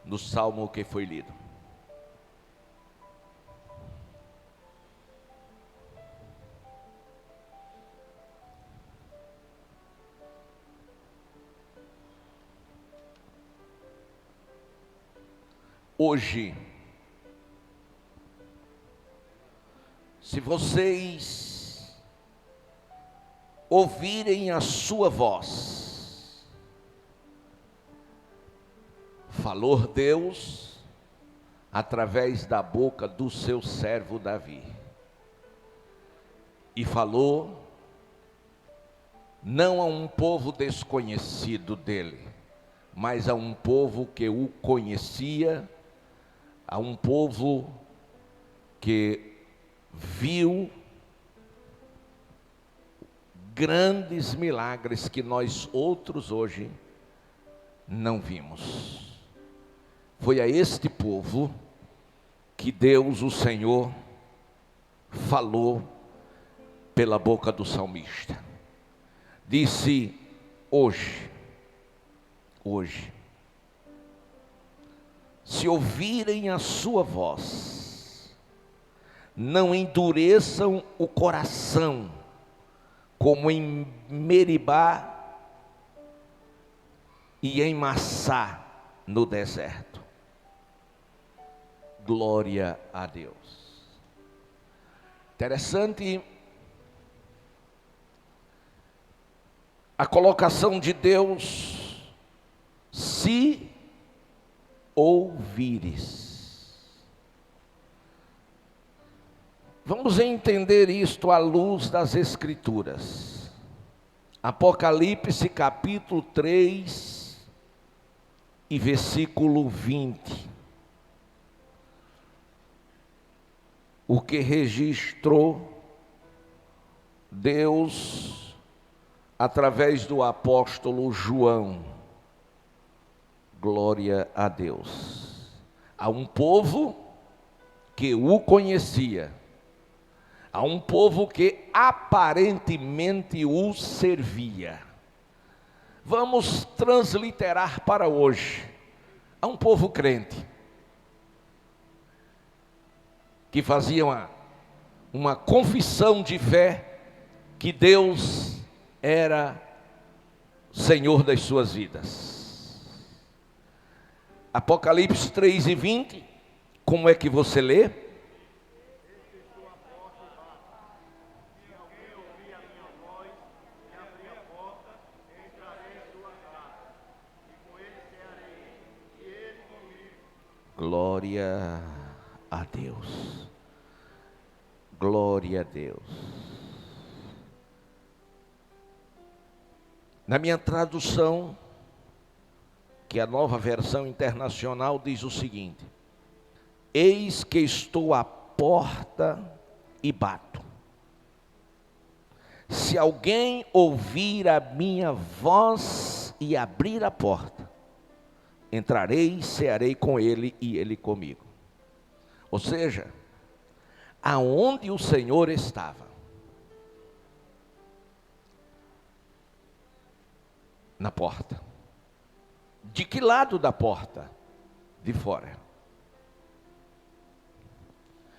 no salmo que foi lido. Hoje, se vocês ouvirem a sua voz, falou Deus através da boca do seu servo Davi. E falou não a um povo desconhecido dele, mas a um povo que o conhecia, a um povo que viu grandes milagres que nós outros hoje não vimos. Foi a este povo que Deus, o Senhor, falou pela boca do salmista. Disse: hoje, se ouvirem a sua voz, não endureçam o coração, como em Meribá e em Massá, no deserto. Glória a Deus. Interessante a colocação de Deus: se ouvires. Vamos entender isto à luz das Escrituras. Apocalipse capítulo 3 e versículo 20. O que registrou Deus através do apóstolo João. Glória a Deus. A um povo que o conhecia, a um povo que aparentemente o servia. Vamos transliterar para hoje. A um povo crente, que fazia uma confissão de fé que Deus era Senhor das suas vidas. Apocalipse 3 e 20, como é que você lê? Glória a Deus. Glória a Deus. Na minha tradução, que é a Nova Versão Internacional, diz o seguinte: eis que estou à porta e bato. Se alguém ouvir a minha voz e abrir a porta, entrarei, cearei com ele e ele comigo. Ou seja, aonde o Senhor estava, na porta. De que lado da porta? De fora.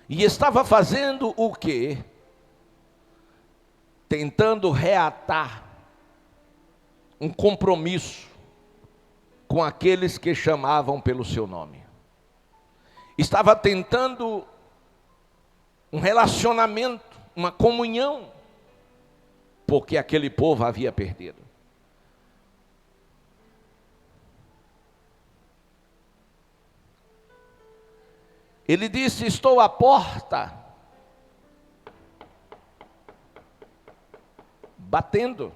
E estava fazendo o quê? Tentando reatar um compromisso com aqueles que chamavam pelo seu nome. Estava tentando um relacionamento, uma comunhão, porque aquele povo havia perdido. Ele disse: estou à porta, batendo.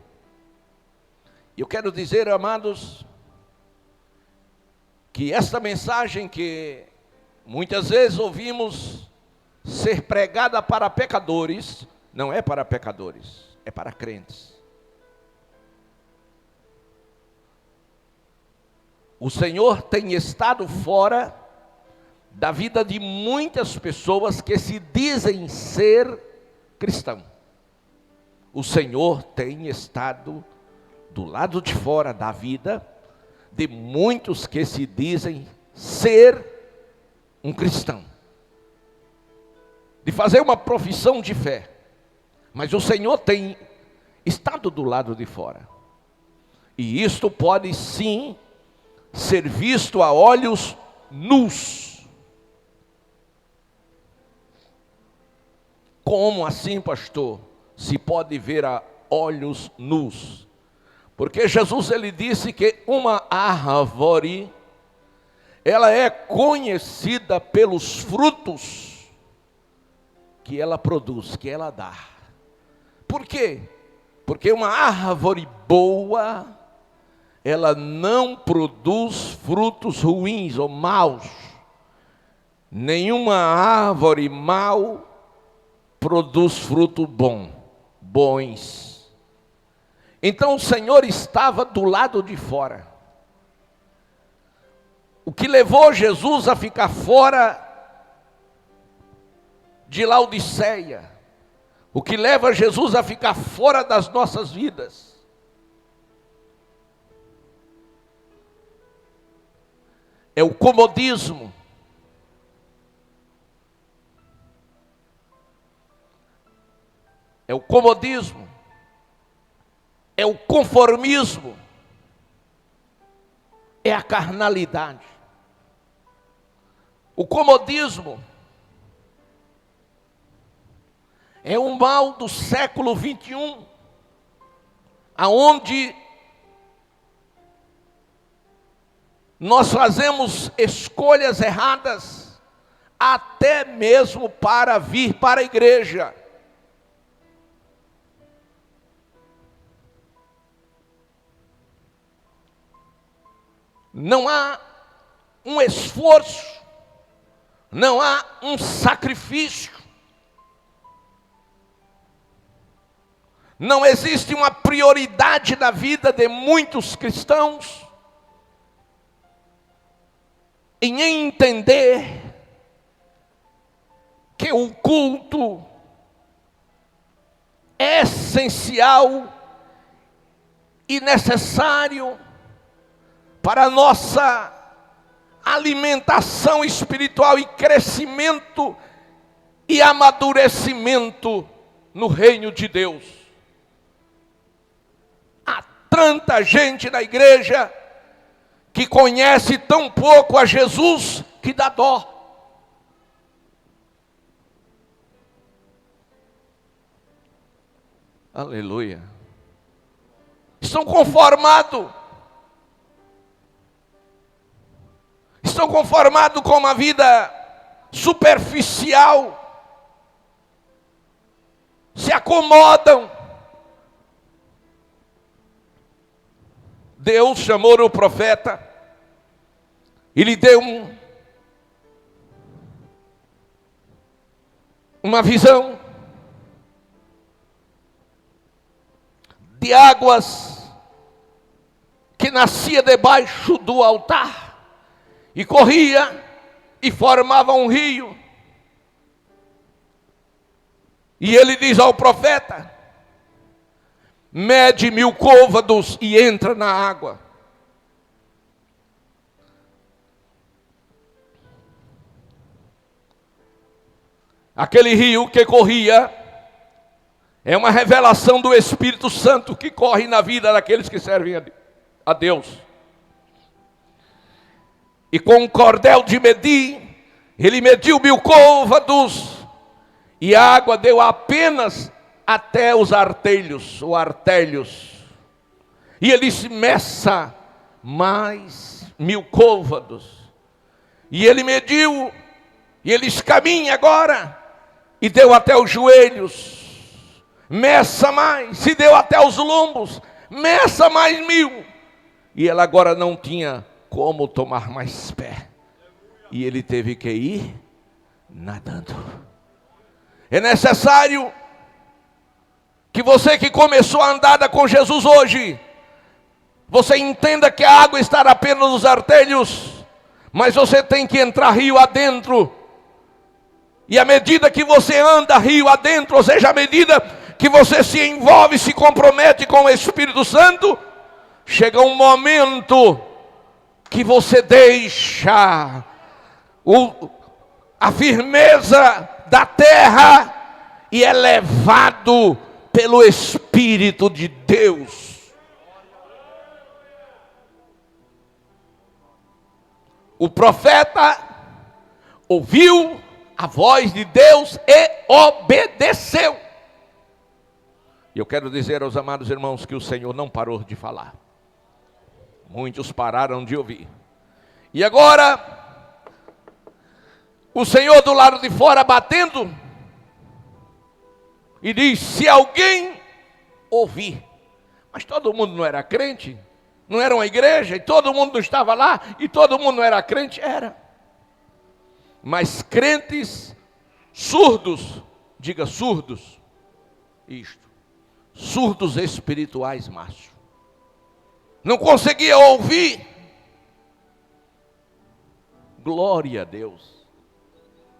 Eu quero dizer, amados, que esta mensagem que muitas vezes ouvimos ser pregada para pecadores, não é para pecadores, é para crentes. O Senhor tem estado fora da vida de muitas pessoas que se dizem ser cristão. O Senhor tem estado do lado de fora da vida de muitos que se dizem ser um cristão, de fazer uma profissão de fé, mas o Senhor tem estado do lado de fora. E isto pode sim ser visto a olhos nus. Como assim, pastor? Se pode ver a olhos nus? Porque Jesus ele disse que uma árvore, ela é conhecida pelos frutos que ela produz, que ela dá. Por quê? Porque uma árvore boa, ela não produz frutos ruins ou maus. Nenhuma árvore mau produz frutos bons. Então o Senhor estava do lado de fora. O que levou Jesus a ficar fora de Laodiceia, o que leva Jesus a ficar fora das nossas vidas, é o comodismo. É o comodismo. É o conformismo. É a carnalidade. O comodismo é um mal do século 21, aonde nós fazemos escolhas erradas, até mesmo para vir para a igreja. Não há um esforço, não há um sacrifício, não existe uma prioridade na vida de muitos cristãos em entender que o culto é essencial e necessário para a nossa alimentação espiritual e crescimento e amadurecimento no reino de Deus. Há tanta gente na igreja que conhece tão pouco a Jesus que dá dó. Aleluia. Estão conformados com uma vida superficial, se acomodam. Deus chamou o profeta e lhe deu uma visão de águas que nascia debaixo do altar e corria e formava um rio. E ele diz ao profeta: mede 1000 côvados e entra na água. Aquele rio que corria é uma revelação do Espírito Santo que corre na vida daqueles que servem a Deus. E com um cordel de medir, ele mediu 1000 côvados, e a água deu apenas até os artelhos, ou artelhos. E ele disse: meça mais 1000 côvados. E ele mediu, e ele disse: caminha agora. E deu até os joelhos. Meça mais, se deu até os lombos. Meça mais 1000. E ela agora não tinha como tomar mais pé. E ele teve que ir nadando. É necessário que você que começou a andada com Jesus hoje, você entenda que a água está apenas nos artelhos, mas você tem que entrar rio adentro. E à medida que você anda rio adentro, ou seja, à medida que você se envolve, se compromete com o Espírito Santo, chega um momento que você deixa a firmeza da terra e é levado pelo Espírito de Deus. O profeta ouviu a voz de Deus e obedeceu. E eu quero dizer aos amados irmãos que o Senhor não parou de falar. Muitos pararam de ouvir. E agora, o Senhor do lado de fora batendo, e diz: se alguém ouvir. Mas todo mundo não era crente? Não era uma igreja? E todo mundo não estava lá? E todo mundo não era crente? Era. Mas crentes surdos, diga surdos, isto, surdos espirituais, Márcio, não conseguia ouvir. Glória a Deus.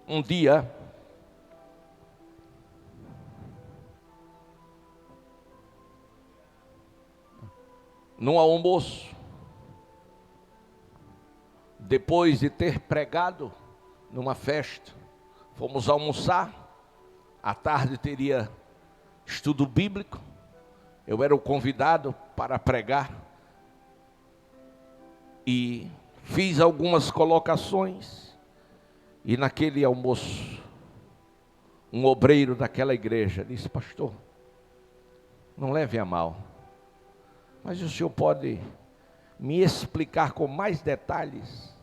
Um dia, num almoço, depois de ter pregado numa festa, fomos almoçar. À tarde teria estudo bíblico. Eu era o convidado para pregar e fiz algumas colocações. E naquele almoço, um obreiro daquela igreja disse: pastor, não leve a mal, mas o senhor pode me explicar com mais detalhes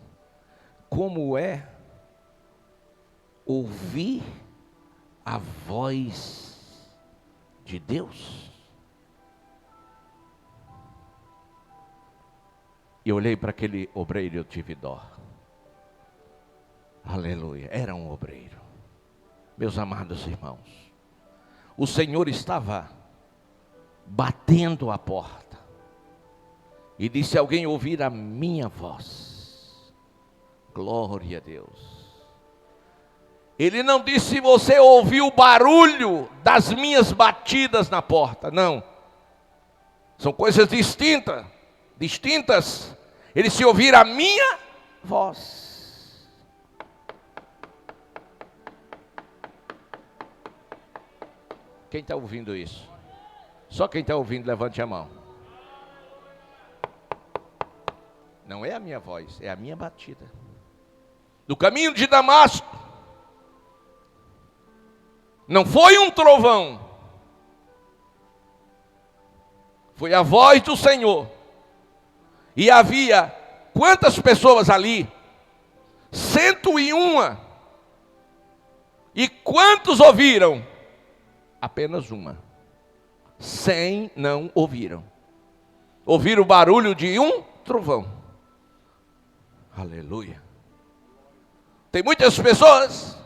como é ouvir a voz de Deus? E eu olhei para aquele obreiro e eu tive dó. Aleluia, era um obreiro. Meus amados irmãos, o Senhor estava batendo a porta e disse: se alguém ouvir a minha voz. Glória a Deus. Ele não disse: se você ouvir o barulho das minhas batidas na porta. Não, são coisas distintas. Ele se ouvir a minha voz. Quem está ouvindo isso? Só quem está ouvindo, levante a mão. Não é a minha voz, é a minha batida. Do caminho de Damasco, não foi um trovão, foi a voz do Senhor. E havia quantas pessoas ali? 101. E quantos ouviram? Apenas uma. 100 não ouviram. Ouviram o barulho de um trovão. Aleluia. Tem muitas pessoas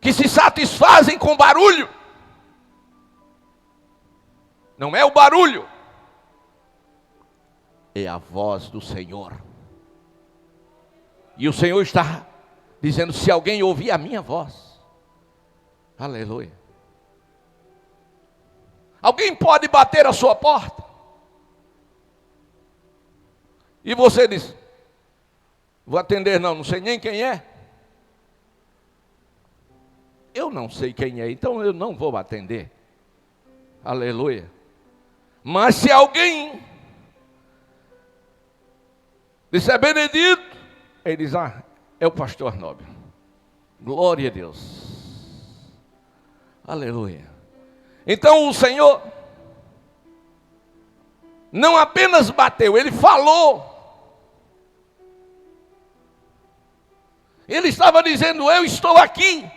que se satisfazem com barulho. Não é o barulho, é a voz do Senhor. E o Senhor está dizendo: se alguém ouvir a minha voz. Aleluia. Alguém pode bater a sua porta e você diz: vou atender não sei nem quem é. Eu não sei quem é, então eu não vou atender. Aleluia. Mas se alguém disser: Benedito, ele diz: é o pastor Nobre. Glória a Deus. Aleluia. Então o Senhor não apenas bateu, Ele falou. Ele estava dizendo: eu estou aqui.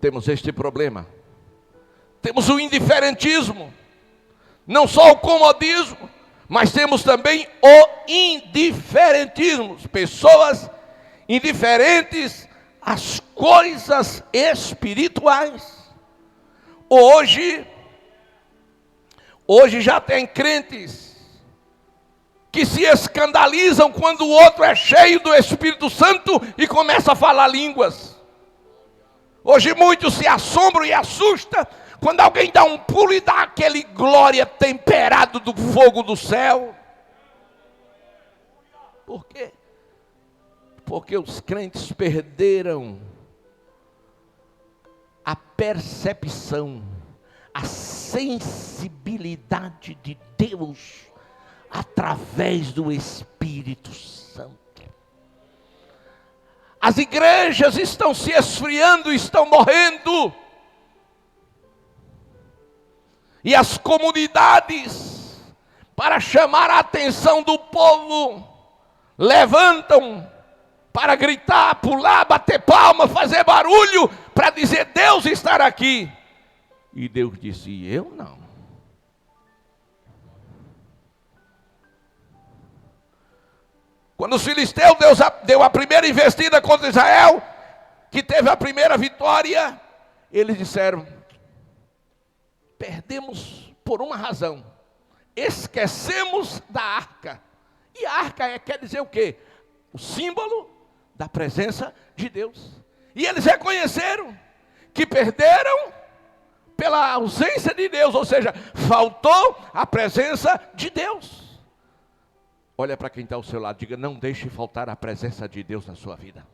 Temos este problema. Temos o indiferentismo. Não só o comodismo, mas temos também o indiferentismo. Pessoas indiferentes às coisas espirituais. Hoje já tem crentes que se escandalizam quando o outro é cheio do Espírito Santo e começa a falar línguas. Hoje muitos se assombram e assustam Quando alguém dá um pulo e dá aquele glória temperado do fogo do céu. Por quê? Porque os crentes perderam a percepção, a sensibilidade de Deus através do Espírito Santo. As igrejas estão se esfriando, estão morrendo. E as comunidades, para chamar a atenção do povo, levantam para gritar, pular, bater palma, fazer barulho, para dizer Deus está aqui. E Deus disse, eu não. Quando os filisteus, Deus deu a primeira investida contra Israel, que teve a primeira vitória, eles disseram, perdemos por uma razão, esquecemos da arca. E a arca quer dizer o quê? O símbolo da presença de Deus. E eles reconheceram que perderam pela ausência de Deus, ou seja, faltou a presença de Deus. Olha para quem está ao seu lado, diga, não deixe faltar a presença de Deus na sua vida.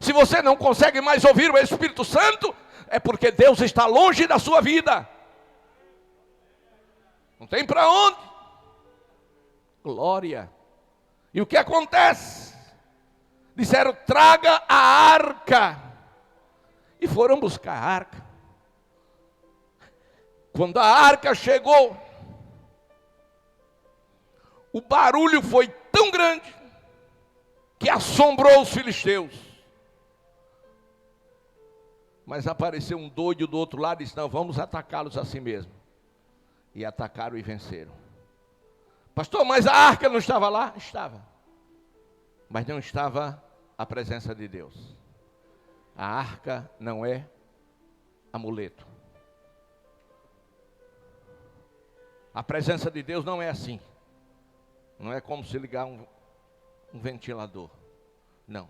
Se você não consegue mais ouvir o Espírito Santo, é porque Deus está longe da sua vida. Não tem para onde. Glória. E o que acontece? Disseram, traga a arca. E foram buscar a arca. Quando a arca chegou, o barulho foi tão grande que assombrou os filisteus. Mas apareceu um doido do outro lado e disse, não, vamos atacá-los assim mesmo. E atacaram e venceram. Pastor, mas a arca não estava lá? Estava. Mas não estava a presença de Deus. A arca não é amuleto. A presença de Deus não é assim. Não é como se ligar um ventilador. Não.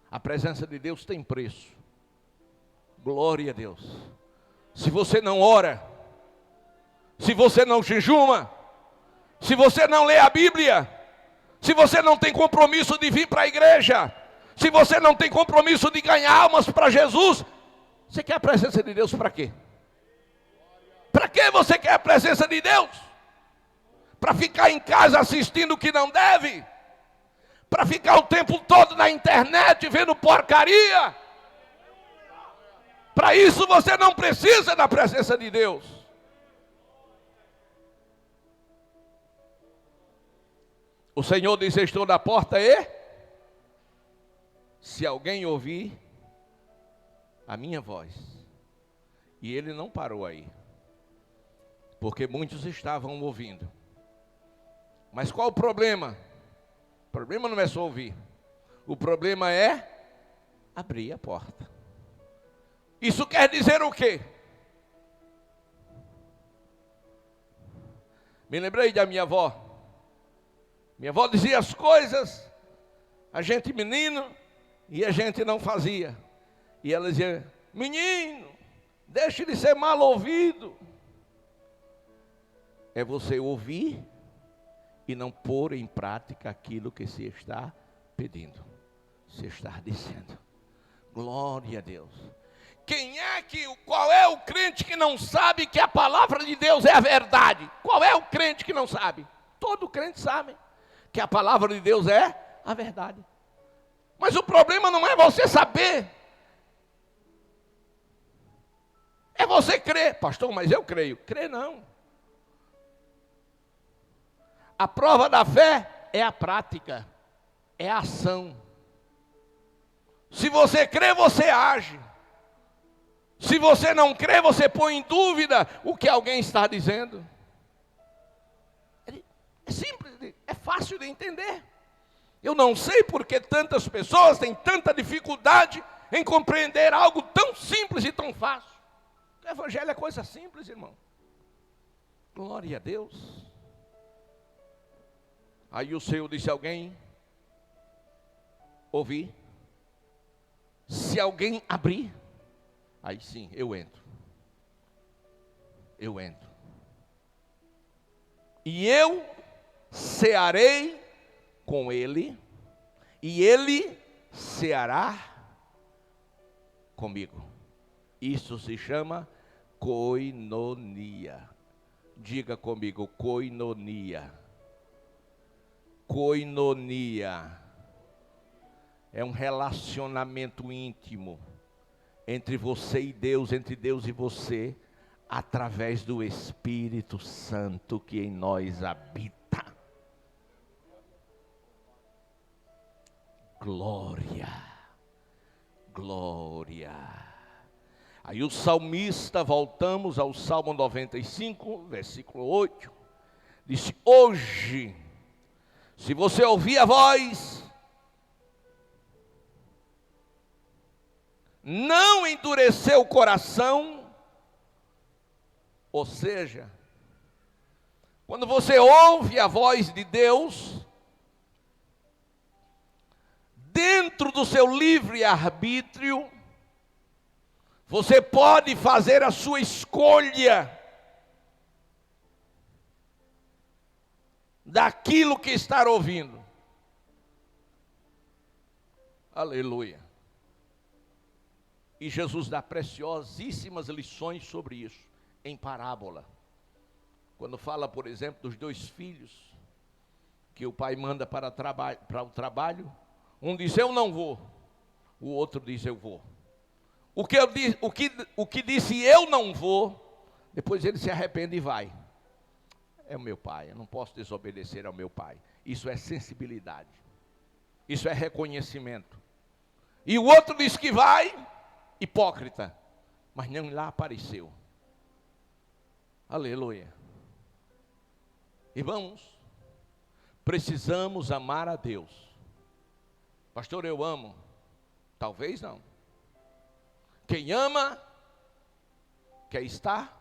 A presença de Deus tem preço. Glória a Deus. Se você não ora, se você não jejuma, se você não lê a Bíblia, se você não tem compromisso de vir para a igreja, se você não tem compromisso de ganhar almas para Jesus, você quer a presença de Deus para quê? Para que você quer a presença de Deus? Para ficar em casa assistindo o que não deve? Para ficar o tempo todo na internet vendo porcaria? Para isso você não precisa da presença de Deus. O Senhor diz, estou na porta e se alguém ouvir a minha voz. E ele não parou aí, porque muitos estavam ouvindo. Mas qual o problema? O problema não é só ouvir. O problema é abrir a porta. Isso quer dizer o quê? Me lembrei da minha avó. Minha avó dizia as coisas, a gente menino, e a gente não fazia. E ela dizia, menino, deixe de ser mal ouvido. É você ouvir e não pôr em prática aquilo que se está pedindo, se está dizendo. Glória a Deus. Qual é o crente que não sabe que a palavra de Deus é a verdade? Qual é o crente que não sabe? Todo crente sabe que a palavra de Deus é a verdade. Mas o problema não é você saber, é você crer. Pastor, mas eu creio. Crer não. A prova da fé é a prática, é a ação. Se você crê, você age. Se você não crê, você põe em dúvida o que alguém está dizendo. É simples, é fácil de entender. Eu não sei porque tantas pessoas têm tanta dificuldade em compreender algo tão simples e tão fácil. O evangelho é coisa simples, irmão. Glória a Deus. Aí o Senhor disse a alguém, ouvir. Se alguém abrir, aí sim, eu entro. eu entro. E eu cearei com ele, e ele ceará comigo. Isso se chama koinonia. Diga comigo, koinonia. Koinonia é um relacionamento íntimo entre você e Deus, entre Deus e você, através do Espírito Santo que em nós habita. Glória, glória. Aí o salmista, voltamos ao Salmo 95, versículo 8, disse: hoje, se você ouvir a voz, não endureceu o coração. Ou seja, quando você ouve a voz de Deus, dentro do seu livre-arbítrio, você pode fazer a sua escolha daquilo que está ouvindo. Aleluia. E Jesus dá preciosíssimas lições sobre isso, em parábola. Quando fala, por exemplo, dos 2 filhos, que o pai manda para o trabalho, um diz, eu não vou, o outro diz, eu vou. O que disse, eu não vou, depois ele se arrepende e vai. É o meu pai, eu não posso desobedecer ao meu pai. Isso é sensibilidade, isso é reconhecimento. E o outro diz que vai, hipócrita, mas não lá apareceu. Aleluia. Irmãos, precisamos amar a Deus. Pastor, eu amo. Talvez não. Quem ama, quer estar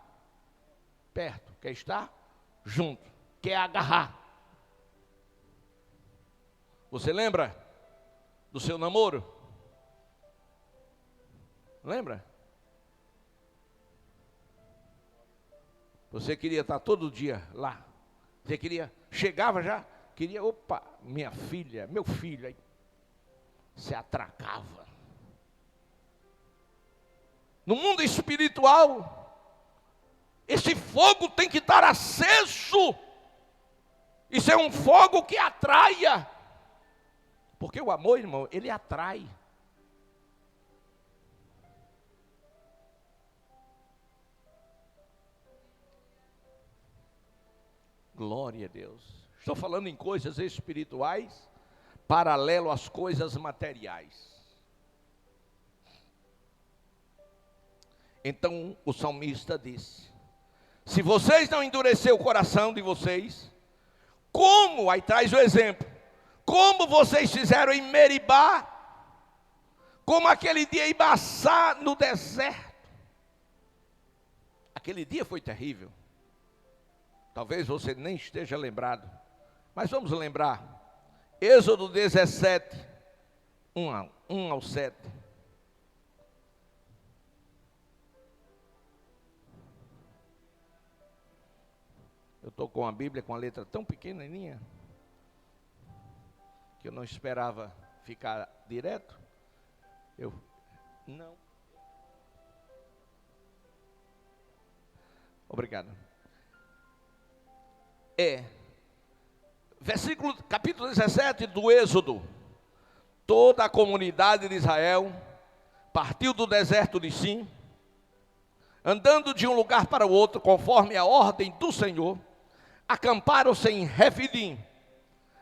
perto, quer estar junto, quer agarrar. Você lembra do seu namoro? Lembra? Você queria estar todo dia lá. Você queria, chegava já, queria, opa, minha filha, meu filho, aí se atracava. No mundo espiritual, esse fogo tem que estar aceso. Isso é um fogo que atraia. Porque o amor, irmão, ele atrai. Glória a Deus. Estou falando em coisas espirituais, paralelo às coisas materiais. Então o salmista disse: se vocês não endureceram o coração de vocês, como, aí traz o exemplo, como vocês fizeram em Meribá, como aquele dia em Massá no deserto. Aquele dia foi terrível. Talvez você nem esteja lembrado, mas vamos lembrar. Êxodo 17, 1 ao 7. Eu estou com a Bíblia com a letra tão pequenininha, que eu não esperava ficar direto. Não. Obrigado. Capítulo 17 do Êxodo. Toda a comunidade de Israel partiu do deserto de Sim, andando de um lugar para o outro, conforme a ordem do Senhor, acamparam-se em Refidim,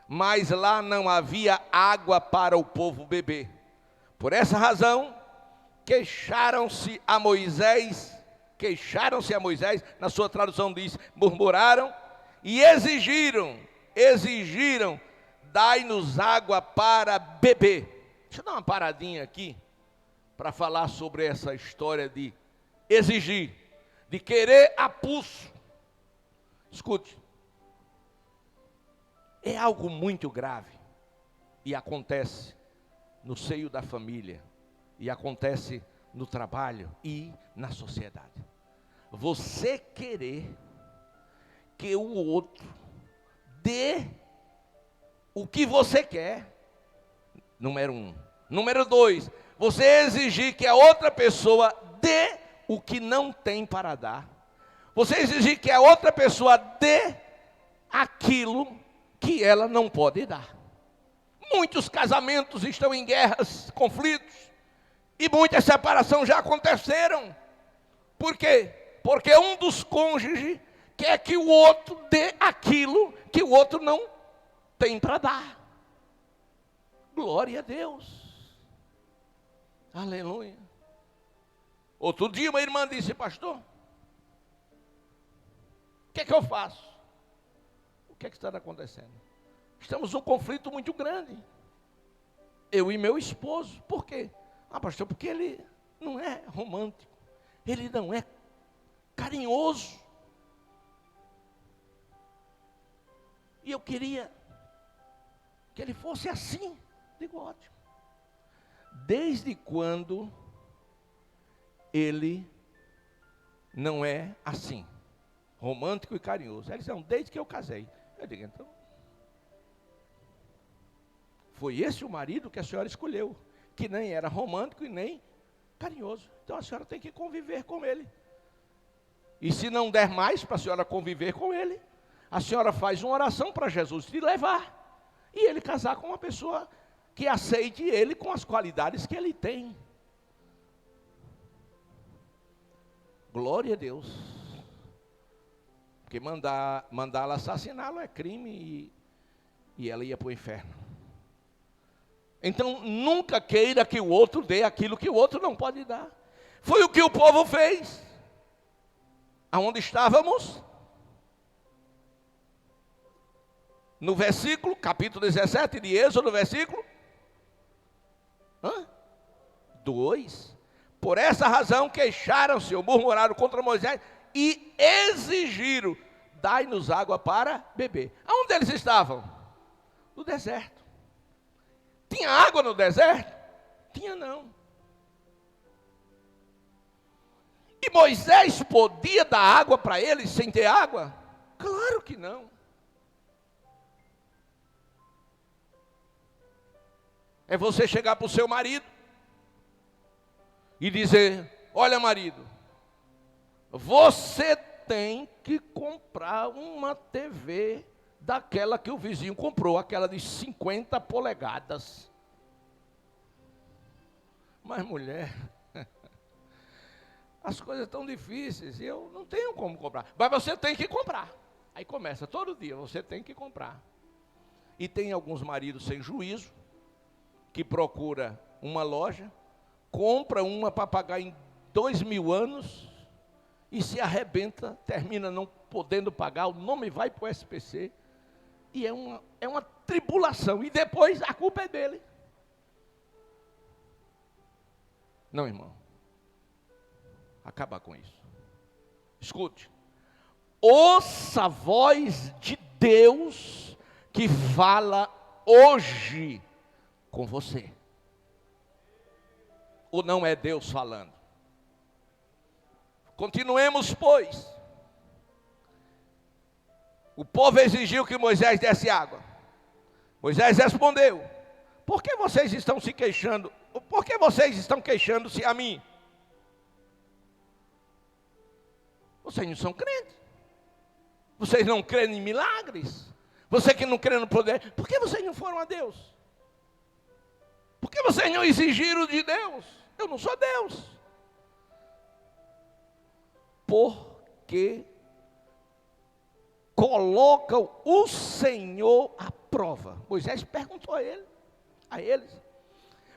mas lá não havia água para o povo beber. Por essa razão, queixaram-se a Moisés, na sua tradução diz, murmuraram e exigiram, dai-nos água para beber. Deixa eu dar uma paradinha aqui, para falar sobre essa história de exigir, de querer a pulso. Escute, é algo muito grave, e acontece no seio da família, e acontece no trabalho e na sociedade. Você querer que o outro dê o que você quer, número 1. Número 2, você exigir que a outra pessoa dê o que não tem para dar. Você exigir que a outra pessoa dê aquilo que ela não pode dar. Muitos casamentos estão em guerras, conflitos, e muitas separações já aconteceram. Por quê? Porque um dos cônjuges quer que o outro dê aquilo que o outro não tem para dar. Glória a Deus. Aleluia. Outro dia uma irmã disse: pastor, o que é que eu faço? O que é que está acontecendo? Estamos num conflito muito grande, eu e meu esposo. Por quê? Pastor, porque ele não é romântico, ele não é carinhoso. E eu queria que ele fosse assim. Digo, ótimo. Desde quando ele não é assim, romântico e carinhoso? Ele disse, não, desde que eu casei. Eu digo, então, foi esse o marido que a senhora escolheu, que nem era romântico e nem carinhoso. Então a senhora tem que conviver com ele. E se não der mais para a senhora conviver com ele, a senhora faz uma oração para Jesus te levar. E ele casar com uma pessoa que aceite ele com as qualidades que ele tem. Glória a Deus. Porque mandá-la assassiná-lo é crime e ela ia para o inferno. Então, nunca queira que o outro dê aquilo que o outro não pode dar. Foi o que o povo fez. Aonde estávamos? No versículo, capítulo 17 de Êxodo, versículo 2. Por essa razão queixaram-se ou murmuraram contra Moisés e exigiram, dai-nos água para beber. Aonde eles estavam? No deserto. Tinha água no deserto? Tinha não. E Moisés podia dar água para eles sem ter água? Claro que não. É você chegar para o seu marido e dizer, olha marido, você tem que comprar uma TV daquela que o vizinho comprou, aquela de 50 polegadas. Mas mulher, as coisas estão difíceis e eu não tenho como comprar. Mas você tem que comprar. Aí começa, todo dia você tem que comprar. E tem alguns maridos sem juízo, que procura uma loja, compra uma para pagar em 2.000 anos, e se arrebenta, termina não podendo pagar, o nome vai para o SPC, e é uma tribulação, e depois a culpa é dele. Não, irmão, acabar com isso. Escute, ouça a voz de Deus que fala hoje com você. Ou não é Deus falando? Continuemos, pois. O povo exigiu que Moisés desse água. Moisés respondeu, por que vocês estão se queixando? Por que vocês estão queixando-se a mim? Vocês não são crentes. Vocês não creem em milagres. Você que não crê no poder, por que vocês não foram a Deus? Por que vocês não exigiram de Deus? Eu não sou Deus. Porque colocam o Senhor à prova. Moisés perguntou a eles.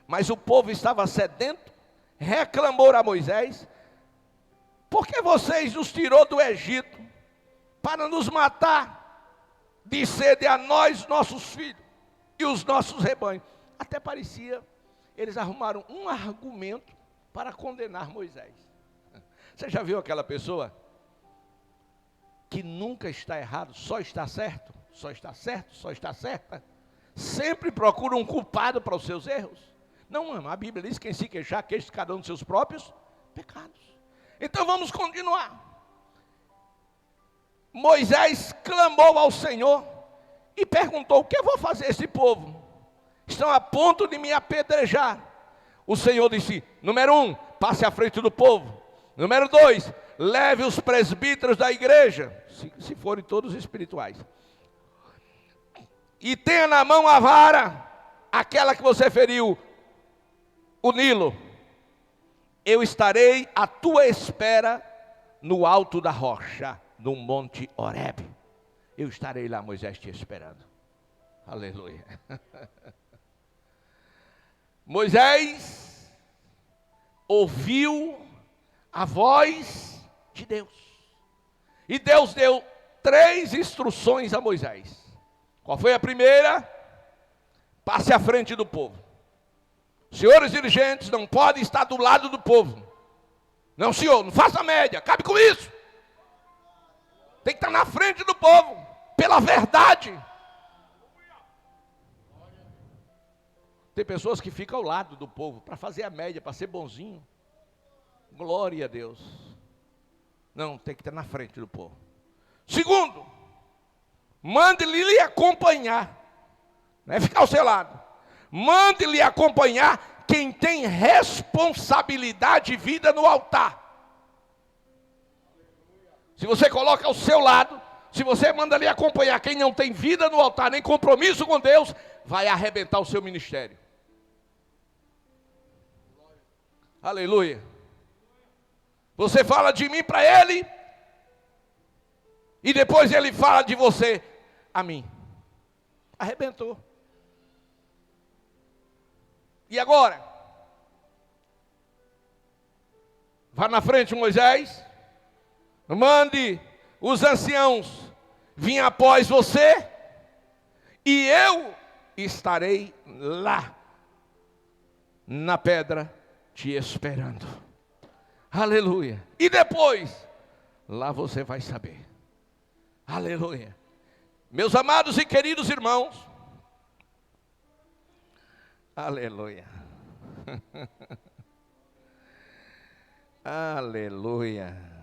Mas o povo estava sedento, reclamou a Moisés, por que vocês nos tirou do Egito para nos matar de sede a nós, nossos filhos e os nossos rebanhos? Até parecia, eles arrumaram um argumento para condenar Moisés. Você já viu aquela pessoa que nunca está errado, só está certo, só está certo, só está certa? Sempre procura um culpado para os seus erros? Não, a Bíblia diz que quem se queixar, queixe cada um dos seus próprios pecados. Então vamos continuar. Moisés clamou ao Senhor e perguntou: o que eu vou fazer a esse povo? Estão a ponto de me apedrejar. O Senhor disse: número 1, passe à frente do povo. Número 2, leve os presbíteros da igreja, se forem todos espirituais, e tenha na mão a vara, aquela que você feriu, o Nilo. Eu estarei à tua espera no alto da rocha, no monte Horebe. Eu estarei lá, Moisés, te esperando. Aleluia. Moisés ouviu a voz de Deus. E Deus deu 3 instruções a Moisés. Qual foi a primeira? Passe à frente do povo. Senhores dirigentes não podem estar do lado do povo. Não, senhor, não faça média, cabe com isso. Tem que estar na frente do povo, pela verdade. Tem pessoas que ficam ao lado do povo, para fazer a média, para ser bonzinho. Glória a Deus. Não, tem que estar na frente do povo. Segundo, mande-lhe lhe acompanhar. Não é ficar ao seu lado. Mande-lhe acompanhar quem tem responsabilidade e vida no altar. Se você coloca ao seu lado, se você manda lhe acompanhar quem não tem vida no altar, nem compromisso com Deus, vai arrebentar o seu ministério. Aleluia. Você fala de mim para ele, e depois ele fala de você a mim. Arrebentou. E agora? Vá na frente, Moisés. Mande os anciãos vir após você, e eu estarei lá na pedra te esperando. Aleluia. E depois, lá você vai saber. Aleluia. Meus amados e queridos irmãos, aleluia. Aleluia.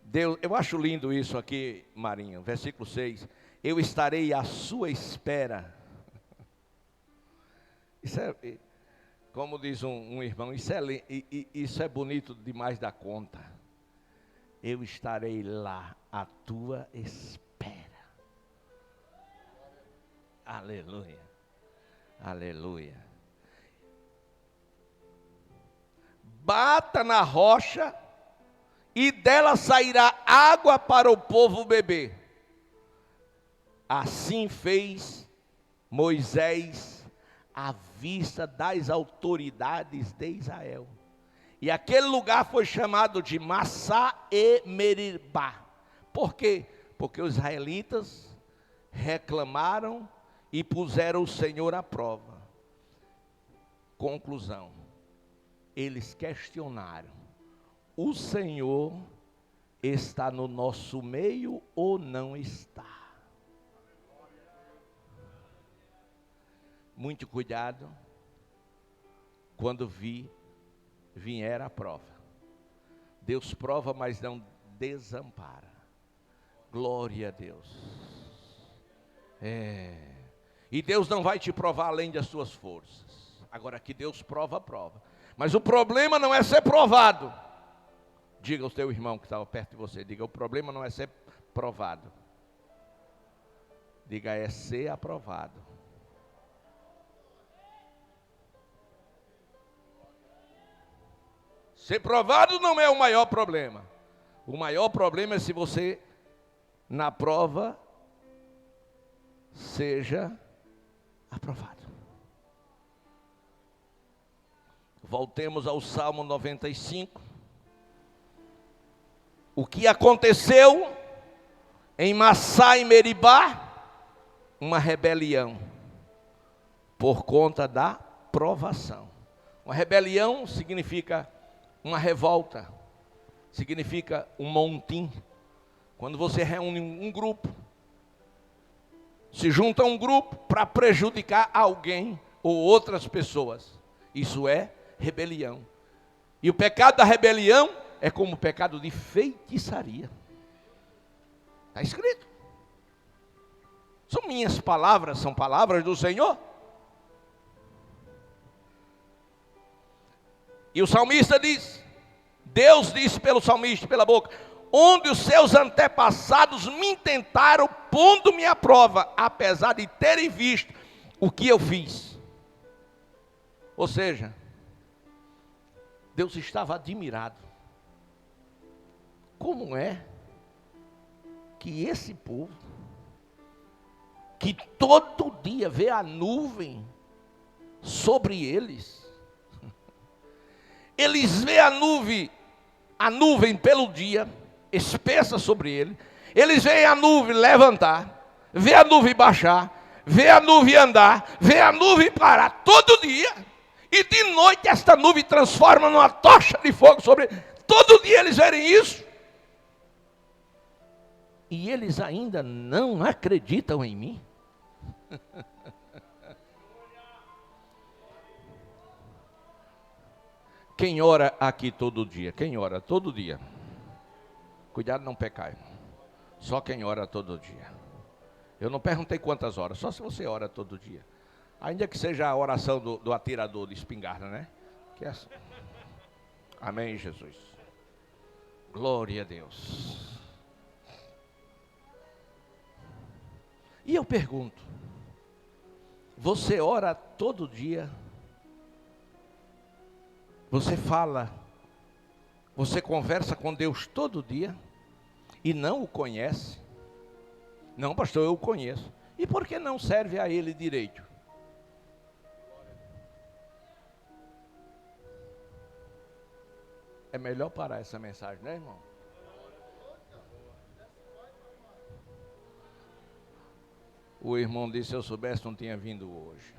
Deus, eu acho lindo isso aqui, Marinho, versículo 6. Eu estarei à sua espera. Isso é, como diz um irmão, isso é bonito demais da conta. Eu estarei lá à tua espera. Aleluia. Aleluia. Bata na rocha, e dela sairá água para o povo beber. Assim fez Moisés à vista das autoridades de Israel. E aquele lugar foi chamado de Massá e Meribá. Por quê? Porque os israelitas reclamaram e puseram o Senhor à prova. Conclusão: eles questionaram: o Senhor está no nosso meio ou não está? Muito cuidado quando vier a prova. Deus prova, mas não desampara. Glória a Deus. E Deus não vai te provar além das suas forças. Agora que Deus prova, prova. Mas o problema não é ser provado. Diga ao teu irmão que estava perto de você, diga: o problema não é ser provado. Diga: é ser aprovado. Ser provado não é o maior problema. O maior problema é se você, na prova, seja aprovado. Voltemos ao Salmo 95. O que aconteceu em Massá e Meribá? Uma rebelião, por conta da provação. Uma rebelião significa uma revolta, significa um montim. Quando você reúne um grupo, se junta um grupo para prejudicar alguém ou outras pessoas, isso é rebelião. E o pecado da rebelião é como o pecado de feitiçaria. Está escrito. São minhas palavras, são palavras do Senhor. E o salmista diz, Deus disse pelo salmista, pela boca, onde os seus antepassados me tentaram, pondo-me à prova, apesar de terem visto o que eu fiz. Ou seja, Deus estava admirado. Como é que esse povo, que todo dia vê a nuvem sobre eles, eles veem a nuvem pelo dia, espessa sobre ele, eles veem a nuvem levantar, vê a nuvem baixar, vê a nuvem andar, vê a nuvem parar, todo dia, e de noite esta nuvem transforma numa tocha de fogo sobre ele, todo dia eles verem isso, e eles ainda não acreditam em mim. Quem ora aqui todo dia? Quem ora todo dia? Cuidado não pecar, irmão. Só quem ora todo dia. Eu não perguntei quantas horas, só se você ora todo dia. Ainda que seja a oração do atirador de espingarda, né? Que é assim. Amém, Jesus. Glória a Deus. E eu pergunto, você ora todo dia? Você fala, você conversa com Deus todo dia e não o conhece? Não, pastor, eu o conheço. E por que não serve a Ele direito? É melhor parar essa mensagem, né, irmão? O irmão disse, se eu soubesse não tinha vindo hoje.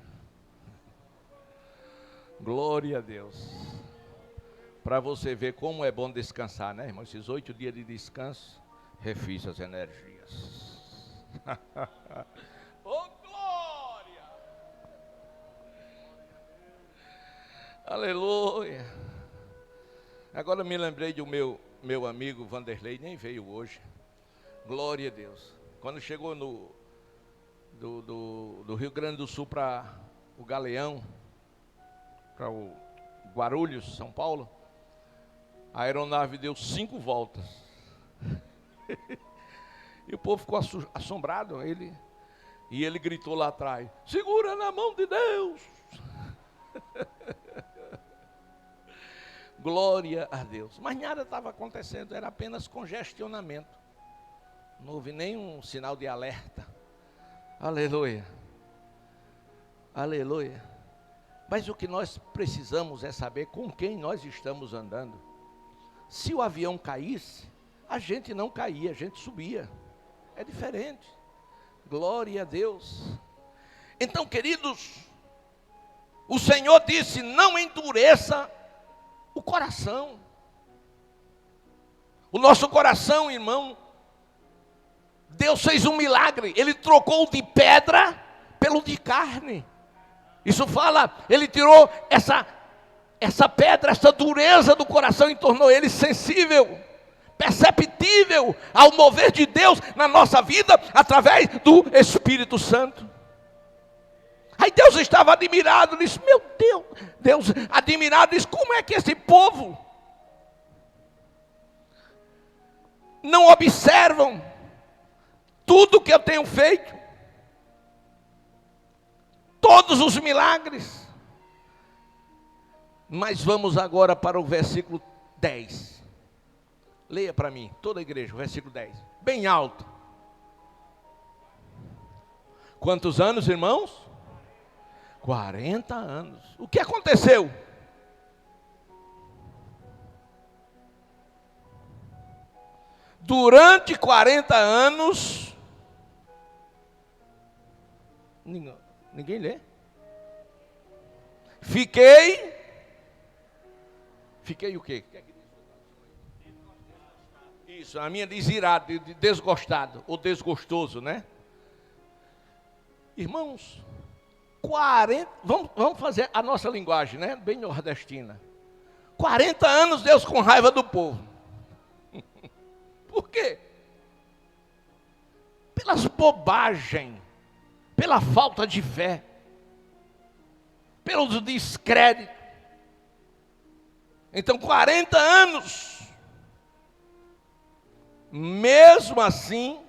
Glória a Deus. Para você ver como é bom descansar, né, irmão? Esses 8 dias de descanso, refiz as energias. Oh, glória! Aleluia! Agora me lembrei do meu amigo Vanderlei, nem veio hoje. Glória a Deus. Quando chegou do Rio Grande do Sul para o Galeão, para o Guarulhos, São Paulo, a aeronave deu 5 voltas. E o povo ficou assombrado. E ele gritou lá atrás, segura na mão de Deus. Glória a Deus. Mas nada estava acontecendo, era apenas congestionamento. Não houve nenhum sinal de alerta. Aleluia. Aleluia. Mas o que nós precisamos é saber com quem nós estamos andando. Se o avião caísse, a gente não caía, a gente subia. É diferente. Glória a Deus. Então, queridos, o Senhor disse, não endureça o coração. O nosso coração, irmão, Deus fez um milagre. Ele trocou de pedra pelo de carne. Isso fala, ele tirou essa pedra, essa dureza do coração e tornou ele sensível, perceptível ao mover de Deus na nossa vida, através do Espírito Santo. Aí Deus estava admirado, disse, meu Deus admirado, disse, como é que esse povo não observam tudo que eu tenho feito? Todos os milagres. Mas vamos agora para o versículo 10. Leia para mim, toda a igreja, o versículo 10. Bem alto. Quantos anos, irmãos? 40 anos. O que aconteceu? Durante 40 anos, ninguém lê. Fiquei o quê? Isso, a minha diz irado, de desgostado, ou desgostoso, né? Irmãos, 40, vamos fazer a nossa linguagem, né? Bem nordestina. 40 anos Deus com raiva do povo. Por quê? pelas bobagens, pela falta de fé, pelo descrédito. Então, 40 anos, mesmo assim,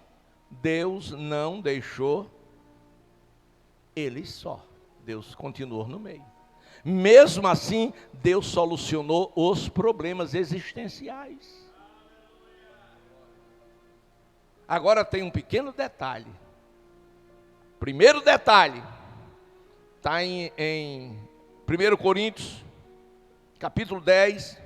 Deus não deixou ele só. Deus continuou no meio. Mesmo assim, Deus solucionou os problemas existenciais. Agora tem um pequeno detalhe. Primeiro detalhe, está em 1 Coríntios, capítulo 10.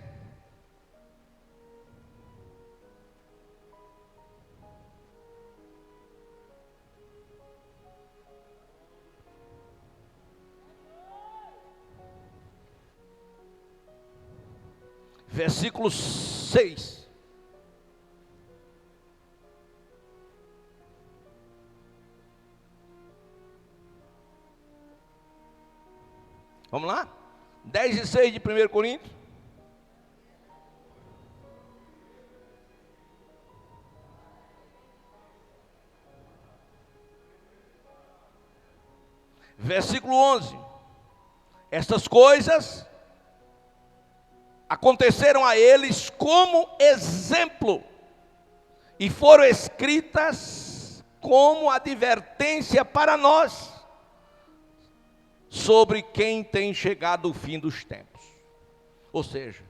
Versículo 6. Vamos lá? 10 e 6 de 1 Coríntios. Versículo 11. Estas coisas aconteceram a eles como exemplo e foram escritas como advertência para nós, sobre quem tem chegado o fim dos tempos. Ou seja,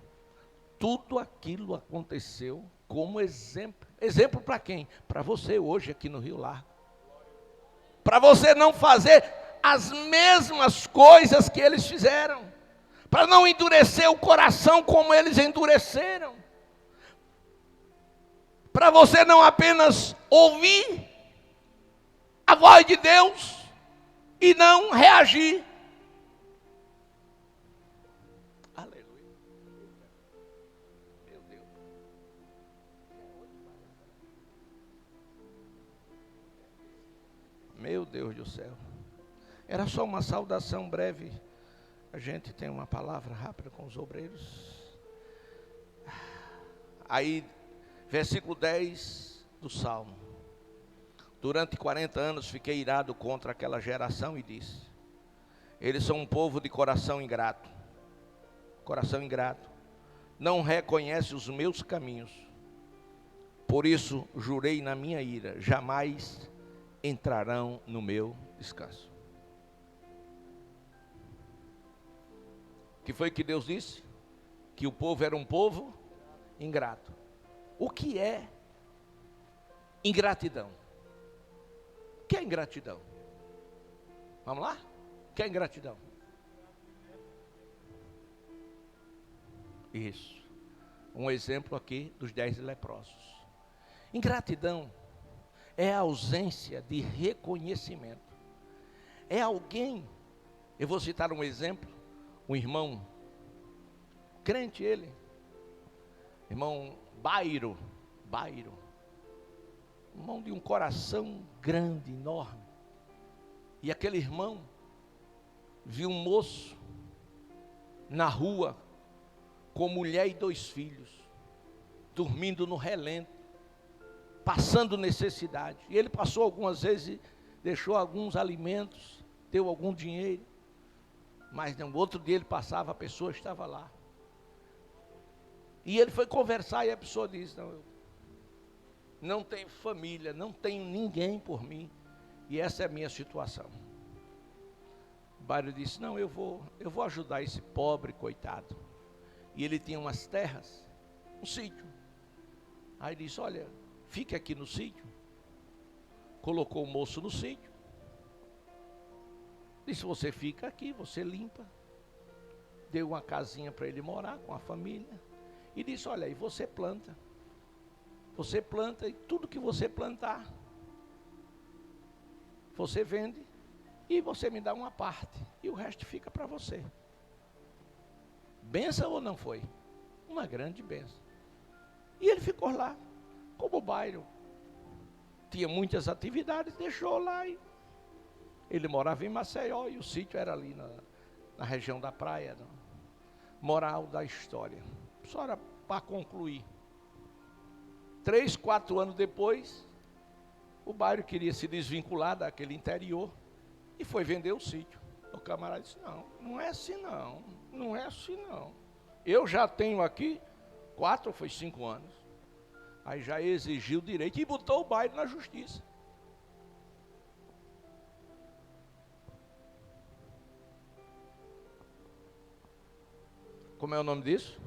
tudo aquilo aconteceu como exemplo. Exemplo para quem? Para você hoje aqui no Rio Largo. Para você não fazer as mesmas coisas que eles fizeram. Para não endurecer o coração como eles endureceram. Para você não apenas ouvir a voz de Deus e não reagir. Meu Deus do céu. Era só uma saudação breve. A gente tem uma palavra rápida com os obreiros. Aí, versículo 10 do Salmo. Durante 40 anos fiquei irado contra aquela geração e disse: eles são um povo de coração ingrato. Coração ingrato. Não reconhece os meus caminhos. Por isso jurei na minha ira, jamais entrarão no meu descanso. O que foi que Deus disse? Que o povo era um povo ingrato. O que é ingratidão? O que é ingratidão? Vamos lá? O que é ingratidão? Isso. Um exemplo aqui dos 10 leprosos. Ingratidão é a ausência de reconhecimento. É alguém, eu vou citar um exemplo, um irmão, crente ele, irmão Bairo, irmão de um coração grande, enorme. E aquele irmão viu um moço na rua com mulher e 2 filhos, dormindo no relento, passando necessidade. E ele passou algumas vezes, deixou alguns alimentos, deu algum dinheiro. Mas no outro dia ele passava, a pessoa estava lá. E ele foi conversar e a pessoa disse: não, eu não tenho família, não tenho ninguém por mim. E essa é a minha situação. O Bairro disse: não, eu vou ajudar esse pobre coitado. E ele tinha umas terras, um sítio. Aí disse: olha, fique aqui no sítio. Colocou o moço no sítio. Disse: você fica aqui, você limpa. Deu uma casinha para ele morar com a família. E disse: olha, aí você planta. Você planta e tudo que você plantar, você vende e você me dá uma parte. E o resto fica para você. Benção ou não foi? Uma grande benção. E ele ficou lá, como o bairro tinha muitas atividades, deixou lá. E ele morava em Maceió e o sítio era ali na região da praia. Moral da história. Só era para concluir. 3, 4 anos depois, O bairro queria se desvincular daquele interior e foi vender o sítio. O camarada disse, não, não é assim não, não é assim não. Eu já tenho aqui 4 ou foi 5 anos. Aí já exigiu o direito e botou o bairro na justiça. Como é o nome disso?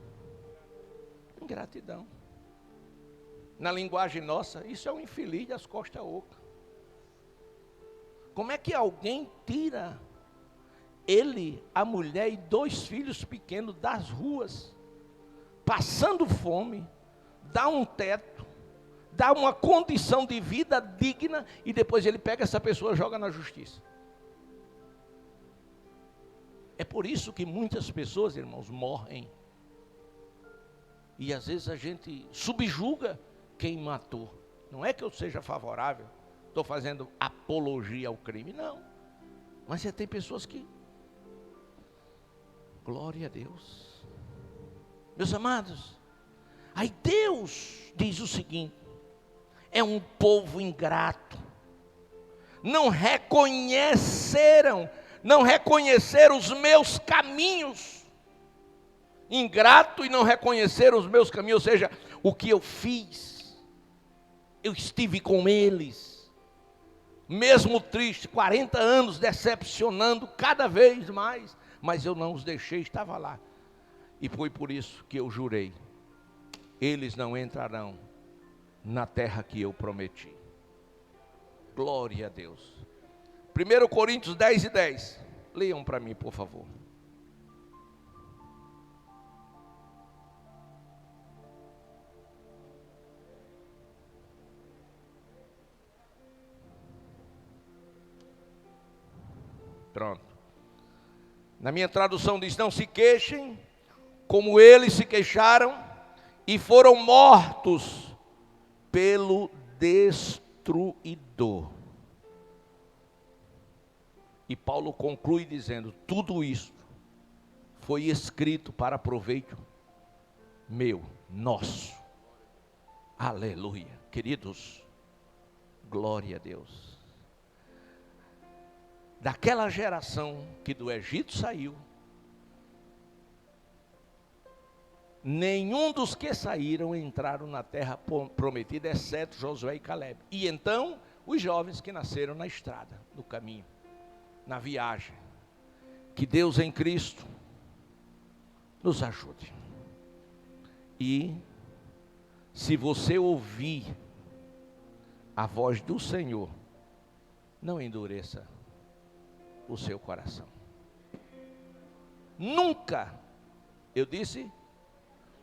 Ingratidão. Na linguagem nossa, isso é um infeliz das costas ocas. Como é que alguém tira ele, a mulher e 2 filhos pequenos das ruas, passando fome, dá um teto, dá uma condição de vida digna e depois ele pega essa pessoa e joga na justiça? É por isso que muitas pessoas, irmãos, morrem. E às vezes a gente subjuga quem matou. Não é que eu seja favorável, estou fazendo apologia ao crime, não. Mas você tem pessoas que... Glória a Deus. Meus amados, aí Deus diz o seguinte: é um povo ingrato. Não reconheceram os meus caminhos. Ingrato e não reconheceram os meus caminhos, ou seja, o que eu fiz. Eu estive com eles, mesmo triste, 40 anos decepcionando cada vez mais, mas eu não os deixei, estava lá. E foi por isso que eu jurei: eles não entrarão na terra que eu prometi. Glória a Deus. 1 Coríntios 10:10. Leiam para mim, por favor. Pronto. Na minha tradução diz: não se queixem, como eles se queixaram e foram mortos pelo destruidor. E Paulo conclui dizendo: tudo isso foi escrito para proveito meu, nosso. Aleluia. Queridos, glória a Deus. Daquela geração que do Egito saiu, nenhum dos que saíram entraram na terra prometida, exceto Josué e Caleb. E então, os jovens que nasceram na estrada, no caminho, na viagem. Que Deus em Cristo nos ajude. E se você ouvir a voz do Senhor, não endureça o seu coração. Nunca, eu disse,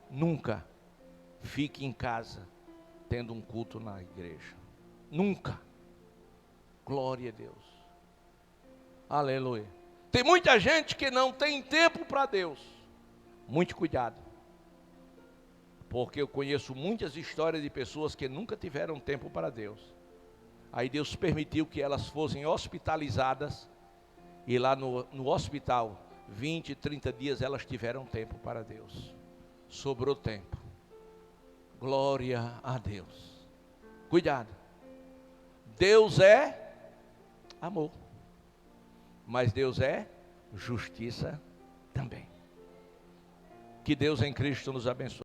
nunca fique em casa tendo um culto na igreja. Nunca. Glória a Deus. Aleluia. Tem muita gente que não tem tempo para Deus. Muito cuidado. Porque eu conheço muitas histórias de pessoas que nunca tiveram tempo para Deus. Aí Deus permitiu que elas fossem hospitalizadas. E lá no hospital, 20, 30 dias elas tiveram tempo para Deus. Sobrou tempo. Glória a Deus. Cuidado. Deus é amor. Mas Deus é justiça também. Que Deus em Cristo nos abençoe.